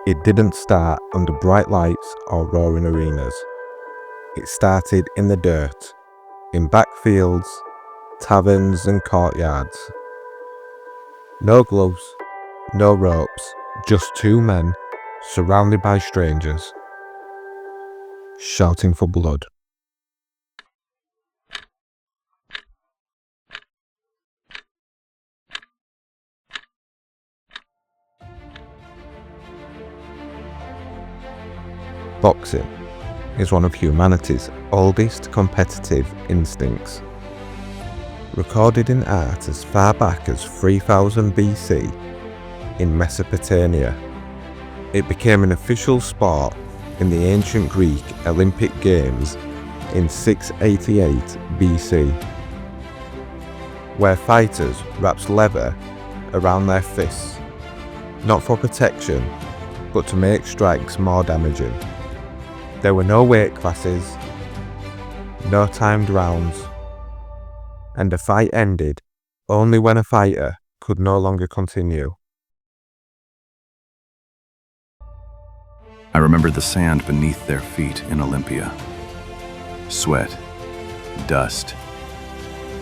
It didn't start under bright lights or roaring arenas. It started in the dirt, in backfields, taverns and courtyards. No gloves, no ropes, just two men surrounded by strangers, shouting for blood. Boxing is one of humanity's oldest competitive instincts. Recorded in art as far back as 3000 BC in Mesopotamia, it became an official sport in the ancient Greek Olympic Games in 688 BC, where fighters wrapped leather around their fists, not for protection, but to make strikes more damaging. There were no weight classes, no timed rounds, and a fight ended only when a fighter could no longer continue. I remember the sand beneath their feet in Olympia. Sweat, dust,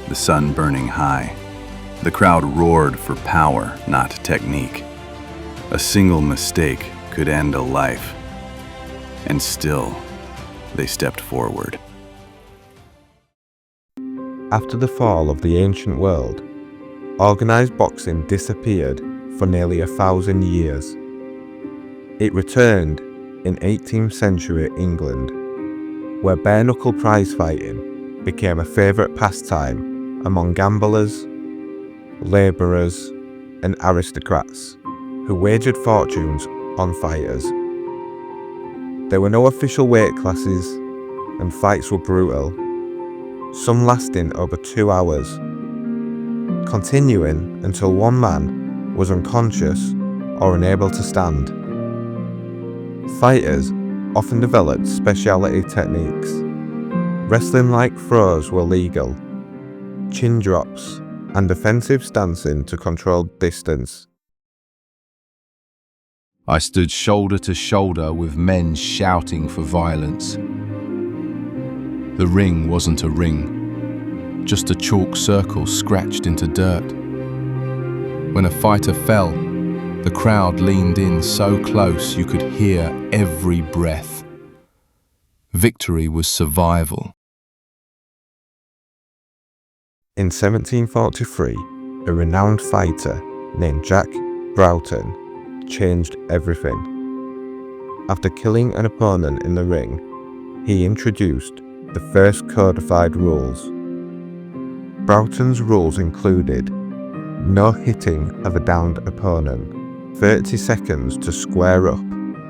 the sun burning high. The crowd roared for power, not technique. A single mistake could end a life. And still, they stepped forward. After the fall of the ancient world, organized boxing disappeared for nearly 1,000 years. It returned in 18th century England, where bare-knuckle prizefighting became a favorite pastime among gamblers, laborers, and aristocrats who wagered fortunes on fighters. There were no official weight classes, and fights were brutal, some lasting over 2 hours, continuing until one man was unconscious or unable to stand. Fighters often developed specialty techniques. Wrestling-like throws were legal, chin drops, and defensive stancing to control distance. I stood shoulder to shoulder with men shouting for violence. The ring wasn't a ring, just a chalk circle scratched into dirt. When a fighter fell, the crowd leaned in so close you could hear every breath. Victory was survival. In 1743, a renowned fighter named Jack Broughton changed everything. After killing an opponent in the ring, he introduced the first codified rules. Broughton's rules included no hitting of a downed opponent, 30 seconds to square up,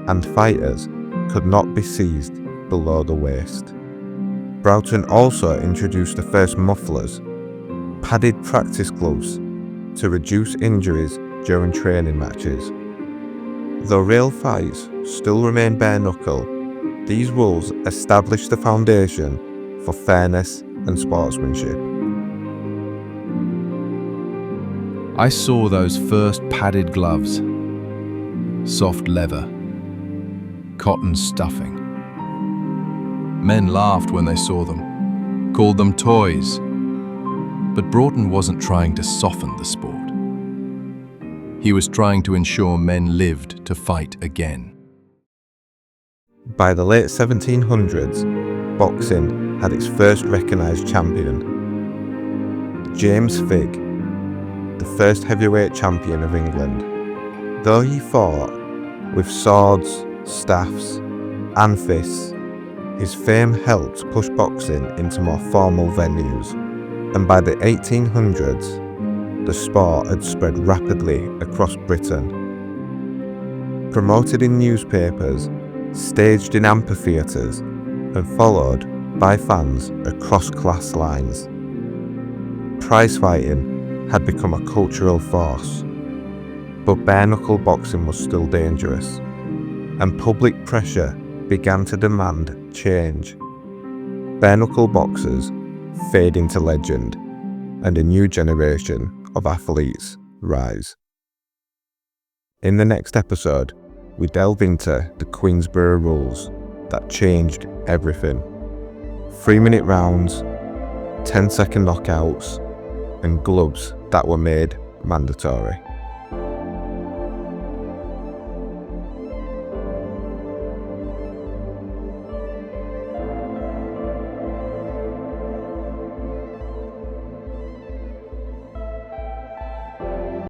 and fighters could not be seized below the waist. Broughton also introduced the first mufflers, padded practice gloves, to reduce injuries during training matches. Though real fights still remain bare-knuckle, these rules established the foundation for fairness and sportsmanship. I saw those first padded gloves, soft leather, cotton stuffing. Men laughed when they saw them, called them toys. But Broughton wasn't trying to soften the sport. He was trying to ensure men lived to fight again. By the late 1700s, boxing had its first recognised champion. James Figg, the first heavyweight champion of England. Though he fought with swords, staffs, and fists, his fame helped push boxing into more formal venues, and by the 1800s, the sport had spread rapidly across Britain. Promoted in newspapers, staged in amphitheatres, and followed by fans across class lines. Prizefighting had become a cultural force, but bare-knuckle boxing was still dangerous, and public pressure began to demand change. Bare-knuckle boxers fade into legend, and a new generation of athletes rise. In the next episode, we delve into the Queensborough rules that changed everything. 3-minute rounds, 10-second knockouts, and gloves that were made mandatory.